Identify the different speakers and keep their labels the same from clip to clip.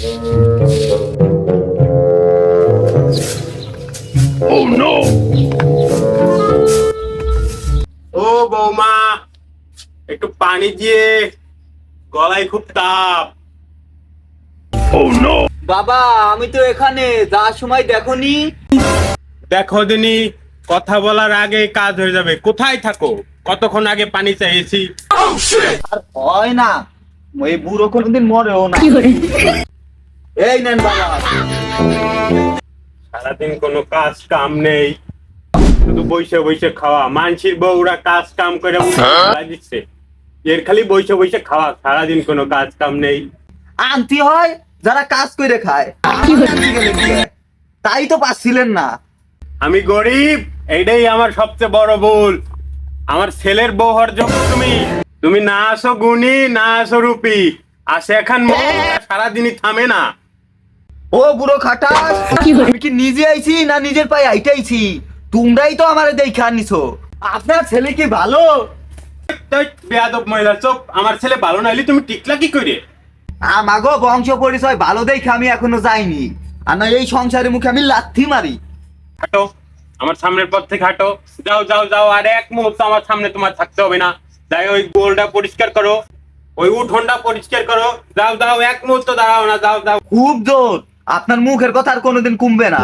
Speaker 1: Oh no! ও বৌমা, একটু পানি দিয়ে, গলায় খুব তাপ। Oh no!
Speaker 2: বাবা আমি তো এখানে, যাওয়ার সময় দেখোনি?
Speaker 1: দেখো দিনি, কথা বলার আগে কাজ হয়ে যাবে। কোথায় থাকো? কতক্ষণ আগে পানি চাইছি।
Speaker 2: আর হয় না, ওই বুড়ো কোনোদিন মরেও না। এই নেন বাবা।
Speaker 1: সারাদিন কোনো কাজ কাম নেই, শুধু বসে বসে খাওয়া। মানসির বউরা কাজ কাম করে দিচ্ছে, এর খালি বসে বসে খাওয়া। সারাদিন কোনো কাজ কাম নেই।
Speaker 2: আনতি হয় যারা কাজ করে খায়, তাই তো পাচ্ছিলেন না।
Speaker 1: আমি গরিব, এইটাই আমার সবচেয়ে বড় ভুল। আমার ছেলের বউ হওয়ার যোগ্য তুমি। তুমি না আসো গুণী, না আসো রূপী, আসে এখন সারাদিনই থামে না।
Speaker 2: ও বুড়ো খাটাস, আমি কি নিজে আইছি না নিজের পায়ে আইটাইছি? তোমরাই তো আমারে দেখা নিছো। আপনার ছেলে কি ভালো?
Speaker 1: বেয়াদব মহিলা, চোপ। আমার ছেলে ভালো নাইলে তুমি টিকলা কি করে?
Speaker 2: আমাগো বংশ পরিচয় ভালো দেখে আমি এখনো যাইনি, আর না এই সংসারের মুখে আমি লাথি মারি।
Speaker 1: হাঁটো, আমার সামনের পথ থেকে হাঁটো। যাও যাও যাও, আর এক মুহূর্ত আমার সামনে তোমার থাকতে হবে না। যাই ওই গোলটা পরিষ্কার করো, ওই উঠোনটা পরিষ্কার করো। যাও যাও, এক মুহূর্ত দাঁড়াও না, যাও যাও।
Speaker 2: খুব জোর, আপনার মুখের কথা আর কোনোদিন কমবে না।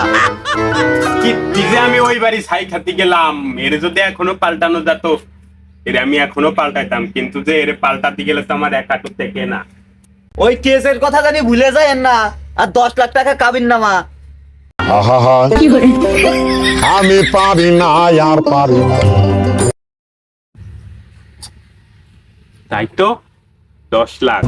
Speaker 1: কি যে আমি ওই বাড়ি ছাই খাতে গেলাম, এর যদি এখনো পাল্টানো যেত, এর আমি এখনো পাল্টাইতাম। কিন্তু যে এর পাল্টাতে গেলে তো আমার এক হাঁটু থেকে না।
Speaker 2: ওই কেসের কথা জানি ভুলে যায়েন না, আর 10 লাখ টাকা কাবিন নামা।
Speaker 3: আহা, আমি পারি না, আর পারি না।
Speaker 1: তাই তো, 10 লাখ।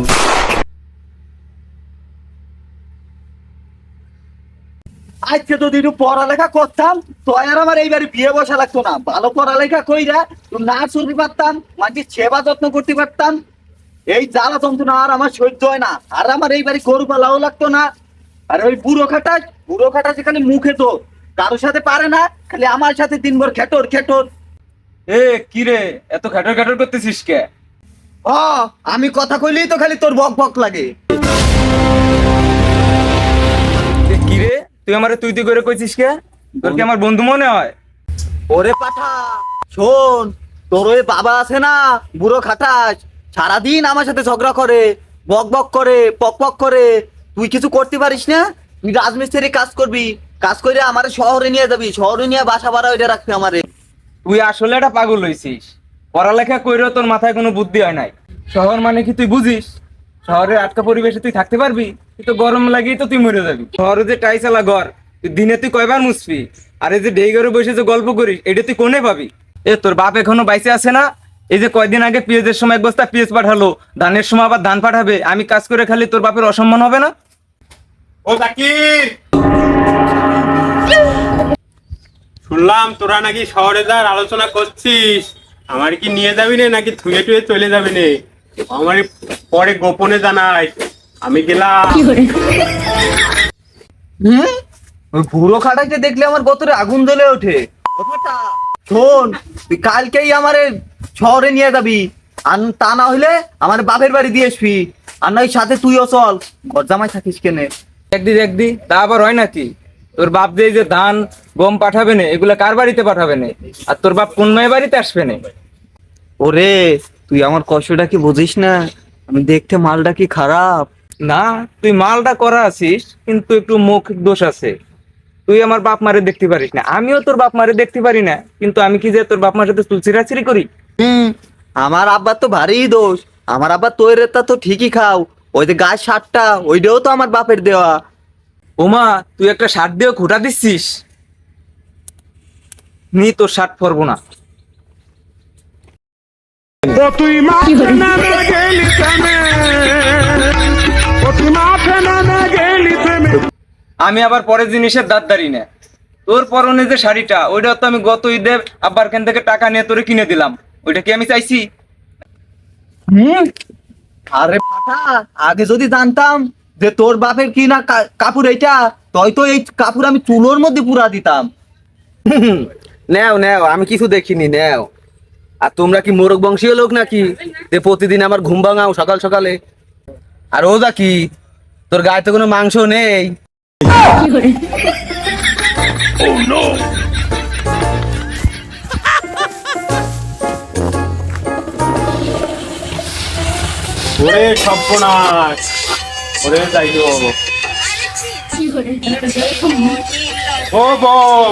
Speaker 2: আজকে যদি একটু পড়ালেখা করতাম তো আর আমার এইবারে বিয়ে বসা লাগতো না। ভালো পড়ালেখা কইরা নাচ শুনতে পারতাম, মাঝে সেবা যত্ন করতে পারতাম। এই জ্বালা যন্ত্রণা আর আমার সহ্য হয় না। আর আমার এইবারে গরু পালাও লাগতো না। আর ওই বুড়ো খাটা যেখানে মুখে তো কারোর সাথে পারে না, খালি আমার সাথে দিনভর খেটর খেটর।
Speaker 4: এ কি রে, এত খাটর খাটর করতেছিস কে?
Speaker 2: ও আমি কথা কইলেই তো খালি তোর বক বক লাগে।
Speaker 4: এ কি রে, তুই আমারে তুই তুই করে কইছিস কে? তোর কি আমার বন্ধু মনে হয়?
Speaker 2: ওরে পাঠা, শোন, তোর ওই বাবা আছে না বুড়ো খাটাস, সারাদিন আমার সাথে ঝগড়া করে, বক বক করে, পক পক করে। তুই কিছু করতে পারিস না? তুই রাজমিস্ত্রি কাজ করবি, কাজ করে আমারে শহরে নিয়ে যাবি, শহরে নিয়ে বাসা ভাড়া ওইটা রাখবি আমারে।
Speaker 4: তুই আসলে একটা পাগল হইছিস। পড়ালেখা কইরেও তোর মাথায় কোনো বুদ্ধি হয় নাই। শহর মানে কি তুই বুঝিস? শহরের আটকা পরিবেশে তুই থাকতে পারবি? তুই তো গরম লাগেই তো তুই মরে যাবি। শহরে যে টাইসালা ঘর, তুই দিনে তুই কয়বার মুছবি? আর এই যে ডেই ঘরে বসে যে গল্প করিস, এটা তুই কোনে পাবি? এ তোর বাপ এখনো বাইসে আছে না? এই যে কয়দিন আগে পেঁয়াজের সময় 1 বস্তা পেঁয়াজ পাঠালো, ধানের সময় আবার ধান পাঠাবে। আমি কাজ করে খালি তোর বাপের অসম্মান হবে না?
Speaker 1: ও জাকির, শুনলাম তোরা নাকি শহরে যাওয়ার আলোচনা করছিস। আমার কি নিয়ে যাবি না, নাকি থুয়ে টুয়ে চলে যাবি না? আমার পরে গোপনে জানাই। আমি গেলাম।
Speaker 2: ওই বুড়ো খাটাকে দেখলে আমার গতরে আগুন জ্বলে ওঠে। ও ফাটা, শোন, তুই কালকেই আমারে শহরে নিয়ে যাবি, আর তা না হইলে আমার বাপের বাড়ি দিয়ে আসবি। আর নয় সাথে তুইও চল, ঘর জামাই থাকিস কেনে।
Speaker 4: একদি তা আবার হয় নাকি? তোর বাপ দিয়ে যে ধান গম পাঠাবে না, এগুলা কার বাড়িতে পাঠাবে না? আর তোর বাপ কোন মেয়ে বাড়িতে আসবে না?
Speaker 2: ওরে, তুই আমার কষ্টটা কি বুঝিস না? আমি দেখতে মালটা কি খারাপ
Speaker 4: না, তুই মালটা করা আছিস, কিন্তু একটু মুখ দোষ আছে। তুই আমার বাপ মারে দেখতে পারিস না, আমিও তোর বাপ মারে দেখতে পারি না। কিন্তু আমি কি যে তোর বাপ মার সাথে চিরাচিরি করি?
Speaker 2: আমার আব্বার তো ভারী দোষ। আমার আব্বা তৈরেরটা তো ঠিকই খাও, ওই যে গাছ সারটা ওইটাও তো আমার বাপের দেওয়া।
Speaker 4: ওমা, তুই একটা শার্ট দিয়েও খোটা দিচ্ছিস? নি, তোর শার্ট পরবো না।
Speaker 3: তুই মাঠে নামে গেলি থেমে, তুই মাঠে নামে গেলি থেমে।
Speaker 4: আমি আবার পরের জিনিসের দাঁতদারি না। তোর পরনে যে শাড়িটা, ওইটা তো আমি গত ঈদে আব্বার খান থেকে টাকা নিয়ে তোরে কিনে দিলাম। ওইটা কি আমি চাইছি?
Speaker 2: আরে ফাটা, আগে যদি জানতাম যে তোর বাপের কি না কাপড় এইটা, তই তো এই কাপড় আমি চুলোর মধ্যে পুরা দিতাম।
Speaker 5: নেও নেও, আমি কিছু দেখিনি, নেও। আর তোমরা কি মোরগ বংশীয় লোক নাকি যে প্রতিদিন আমার ঘুম ভাঙাও সকাল সকালে? আর ও কি তোর গায়ে তো কোনো মাংস নেই।
Speaker 1: ওরে সর্বনাশ, ওরে যাই গো। ও বউ,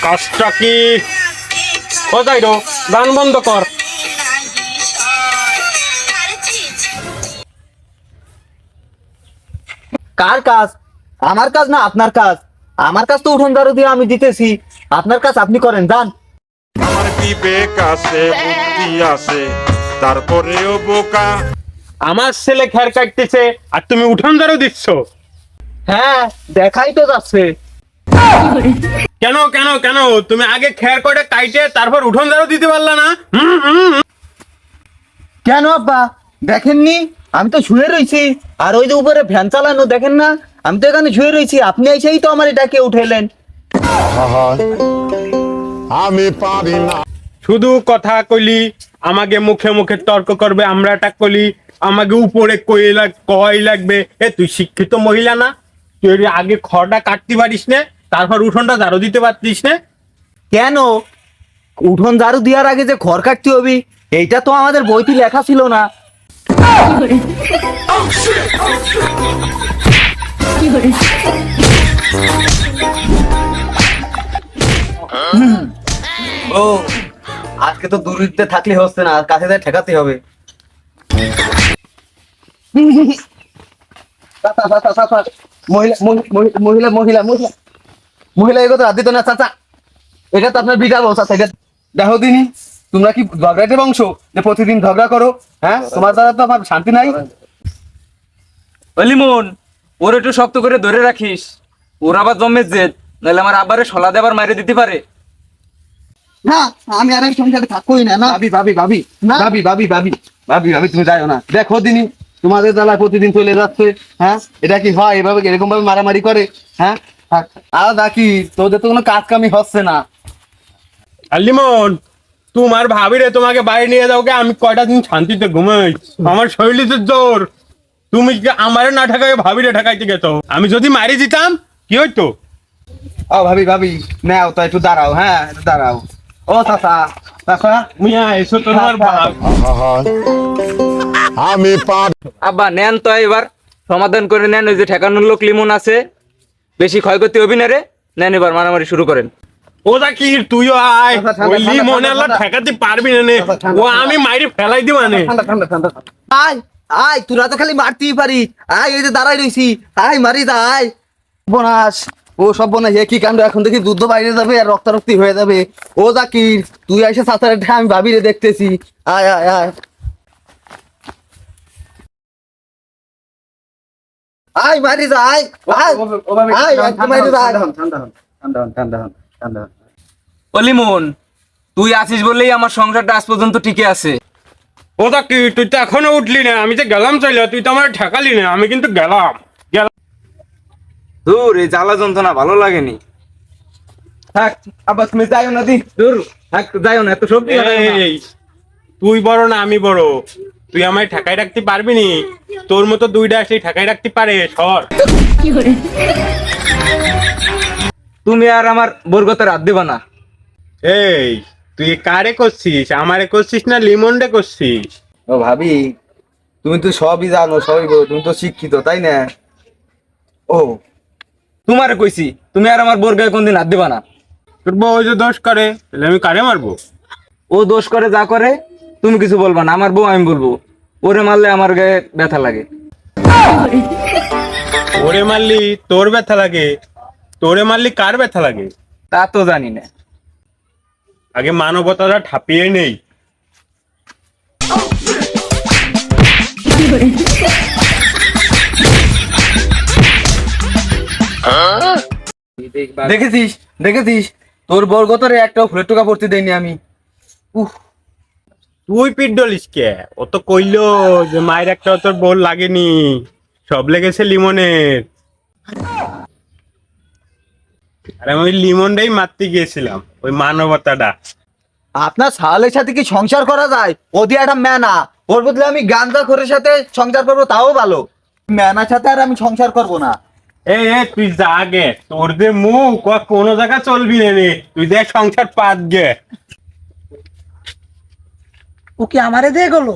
Speaker 1: কাজটা কি? ও যাই গো, গান বন্ধ কর।
Speaker 2: কার কাজ? আমার কাজ না আপনার কাজ? আমার কাজ তো উঠোন ঝাড়ু দিয়ে আমি দিতেছি, আপনার কাজ আপনি করেন, যান।
Speaker 3: আমার বিবেক আছে, বুদ্ধি আছে, তারপরেও বোকা।
Speaker 1: আমার ছেলে খের কাটতেছে আর তুমি উঠান ঝাড়ু দিচ্ছ?
Speaker 2: হ্যাঁ, দেখাই তো যাচ্ছে।
Speaker 1: কেন কেন কেন? তুমি আগে খের করে কাইটে তারপর উঠোন ঝাড়ু দিতে পারলা না?
Speaker 2: কেন আব্বা, দেখেননি? আমি তো শুয়ে রয়েছি, আর ওই যে উপরে ফ্যান চালানো দেখেন না? আমি তো এখানে শুয়ে রয়েছি, আপনি এসেই তো আমার এটাকে উঠেলেন।
Speaker 3: আমি পারি না।
Speaker 1: শুধু কথা কইলি, আমাকে মুখে মুখে তর্ক করবে, আমরা এটা কইলি আমাকে উপরে কই লাগবে। এ তুই শিক্ষিত মহিলা না? তুই আগে খড়টা কাটতে পারিস না, তারপর উঠোনটা ঝাড়ু দিতে পারতিস না?
Speaker 2: কেন? উঠোন ঝাড়ু দেওয়ার আগে যে খড় কাটতে হবে, এইটা তো আমাদের বইতে লেখা ছিল না। ও, আজকে তো দূরত্বে থাকলে হচ্ছে না, কাছে যায় ঠেকাতে হবে। চাচা, চাচা, চাচা, মহিলা মহিলা মহিলা মহিলা মহিলা মহিলা এগোতে হাত দিত না চাচা, এটা তো আপনার বিটা বউ চাচা। এটা দেখো দিনি, তোমরা কি ঝগড়াটে বংশ যে প্রতিদিন ঝগড়া করো? হ্যাঁ, তোমার দ্বারা তো আমার শান্তি নাই।
Speaker 4: লিমন, ওর একটু শক্ত করে ধরে রাখিস, ওর আবার জমে জেদ, নাহলে আমার আবারে সলা দেবার মাইরে দিতে পারে।
Speaker 2: না, আমি আর এই সংসারে থাকবোই না। না
Speaker 5: ভাবি ভাবি ভাবি
Speaker 2: না।
Speaker 5: ভাবি ভাবি ভাবি ভাবি ভাবি তুমি যাও না। দেখো দিনি, তোমাদের জ্বালায় প্রতিদিন চলে যাচ্ছে। হ্যাঁ, এটা কি হয়? এভাবে এরকম ভাবে মারামারি করে? হ্যাঁ, আর নাকি তোদের তো কোনো কাজ কামই হচ্ছে না।
Speaker 1: আর লিমন, তোমার ভাবিরে তোমাকে বাইরে নিয়ে যাও গে, আমি কয়টা দিন শান্তিতে ঘুমাই। আমার শরীরে জোর, তুমি কি আমারে না ঠেকাই ভাবিরে ঠেকাইতে গেছো? আমি যদি মারি দিতাম কি হইতো?
Speaker 5: ও ভাবি ভাবি, নাও তো একটু দাঁড়াও। হ্যাঁ, একটু দাঁড়াও। ও চাচা, চাচা,
Speaker 1: মিয়া এসো, তোমার ভাব।
Speaker 3: আমি পারি।
Speaker 4: আব্বা নেন তো, এবার সমাধান করে নেন। ওই যে ঠেকানোর লোক লিমন আছে, বেশি ক্ষয়ক্ষতি হবি না রে। নেন এবার মারামারি শুরু করেন।
Speaker 1: ও দা কি তুইও আয়,
Speaker 5: ঠান্ডা, ঠান্ডা,
Speaker 1: ওই লিমনে
Speaker 5: ঠান্ডা,
Speaker 1: আল্লাহ
Speaker 5: ঠান্ডা।
Speaker 1: ঠেকাতে পারবি না নে।
Speaker 5: ঠান্ডা,
Speaker 1: ও আমি মাইরে ফেলাই দিব মানে।
Speaker 5: ঠান্ডা ঠান্ডা ঠান্ডা।
Speaker 2: আয় আয়, তোরা তো খালি মারতেই পারি। আয়, এই যে দাঁড়াই রইছি, আয় মারি দা, আয়। বোনাস, ও সব বোনাস, এ কি কাণ্ড! এখন দেখি যুদ্ধ বাইরে যাবে আর রক্তারক্তি হয়ে যাবে। ও জাকির, তুই এসে সাঁতারে আমি ভাবিরে দেখতেছি। আয় আয় আয় আয়, মারি যা, আয় আয় আয়, একদম মারি যা, আয়।
Speaker 4: ও লিমন, তুই আছিস বললেই আমার সংসারটা আজ পর্যন্ত টিকে আছে।
Speaker 1: ও দা কি তুই তো এখনো উঠলি না? আমি তো গেলাম চলে, তুই তো আমার ঠেকালি না, আমি কিন্তু গেলাম।
Speaker 4: দূর, এই জ্বালা যন্ত্রণা ভালো লাগেনি। থাক আবার, তুমি যাইও না দি, দূর থাক, যাইও না, এত সবজি
Speaker 1: এই, তুই বড় না আমি বড়? তুই আমায় ঠেকাই রাখতে পারবি নি? তোর মতো দুইটা সেই ঠেকাই রাখতে পারে? সর।
Speaker 4: তুমি আর আমার বরগতে রাত দিবা না।
Speaker 1: এই, তুই কারে করছিস? আমারে করছিস না লিমন্ডে করছিস?
Speaker 5: ও ভাবি, তুমি তো সবই জানো, সবই বলো, তুমি তো শিক্ষিত, তাই না? ও,
Speaker 4: তোমারে কইছি, তুমি আর আমার বরগায় কোনদিন হাত দিবা না।
Speaker 1: তোর বউ যে দোষ করে, তাহলে আমি কারে মারবো?
Speaker 4: ও দোষ করে যা করে তুমি কিছু বলবা না, আমার বউ আমি বলবো। ওরে মারলে আমার গায়ে ব্যথা লাগে।
Speaker 1: ওরে মারলি তোর ব্যথা লাগে? তোরে মারলি কার ব্যথা লাগে?
Speaker 4: তা তো জানি না।
Speaker 1: আগে মানবতাটা ঠাপিয়ে নেই।
Speaker 5: দেখেছিস দেখেছিস, তোর বরগতরে একটা ফুলের টোকা পড়তে দেয়নি আমি। উফ,
Speaker 1: তুই পিট ডলিস কে? ও তো কইলো যে মায়ের একটা তোর বল লাগেনি, সব লেগেছে লিমনের। আর আমি ওই লিমনটাই মারতে গিয়েছিলাম, ওই মানবতাটা।
Speaker 2: আপনার সালের সাথে কি সংসার করা যায়? ও দিয়ে একটা ম্যানা, ওর বদলে আমি গাঞ্জা খোরের সাথে সংসার করবো, তাও ভালো। ম্যানার সাথে আর আমি সংসার করব না।
Speaker 1: এ তুই যা গে, তোর যে মুখ কোনো জায়গা চলবি না রে, তুই দেখ সংসার পাত গে।
Speaker 6: ও কি আমারে দিয়ে গেলো?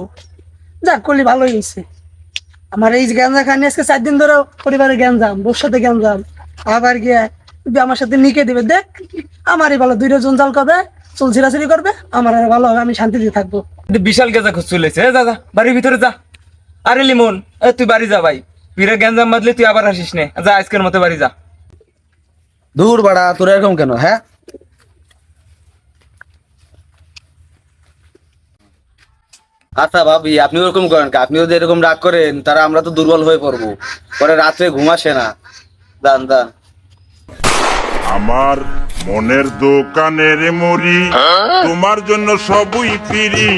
Speaker 6: যাক করলি ভালোই হয়েছে। আমার এই গ্যাঞ্জা খানি আজকে 4 দিন ধরে পরিবারে গ্যাঞ্জাম, বোর সাথে গ্যাঞ্জাম, আবার গিয়ে তুই আমার সাথে নিকে দিবে। দেখ আমারই ভালো, 2টা জঞ্জাল করবে, চুল ছিঁড়াছিড়ি করবে, আমার আর ভালো হবে, আমি শান্তিতে থাকবো।
Speaker 4: এটা বিশাল গেজা খোঁজ চলেছে। যা যা বাড়ির ভিতরে যা। আরে লিমন, তুই বাড়ি যা ভাই, পীরের গ্যাঞ্জাম বাদলে তুই আবার আসিস নে। যা আজকের মতো বাড়ি যা।
Speaker 5: দূর বাড়া, তোর এরকম কেন? হ্যাঁ, আচ্ছা ভাবি, আপনি ওরকম করেন কে? আপনি যদি এরকম রাগ করেন তারা আমরা তো দুর্বল হয়ে পড়বো, পরে রাত্রে ঘুম আসে না। দান দান।
Speaker 3: আমার মনের দোকানের মুড়ি, তোমার জন্য সবই ফিরি।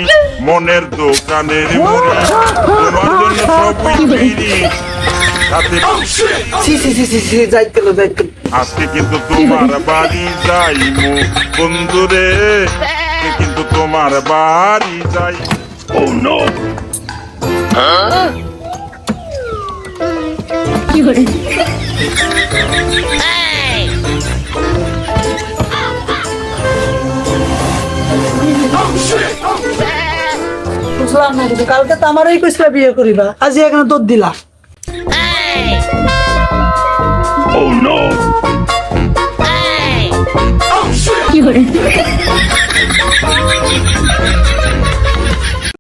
Speaker 3: মনের দোকানের মুড়ি, তোমার জন্য সবই ফিরি। সাথে আজকে কিন্তু তোমার বাড়ি যাইমু বন্ধুরে, আজকে কিন্তু তোমার বাড়ি যাই।
Speaker 6: বুঝলাম না কিছু। কালকে তো আমারই কইছিলা বিয়ে করিবা, আজ এখানে তোর দিলা।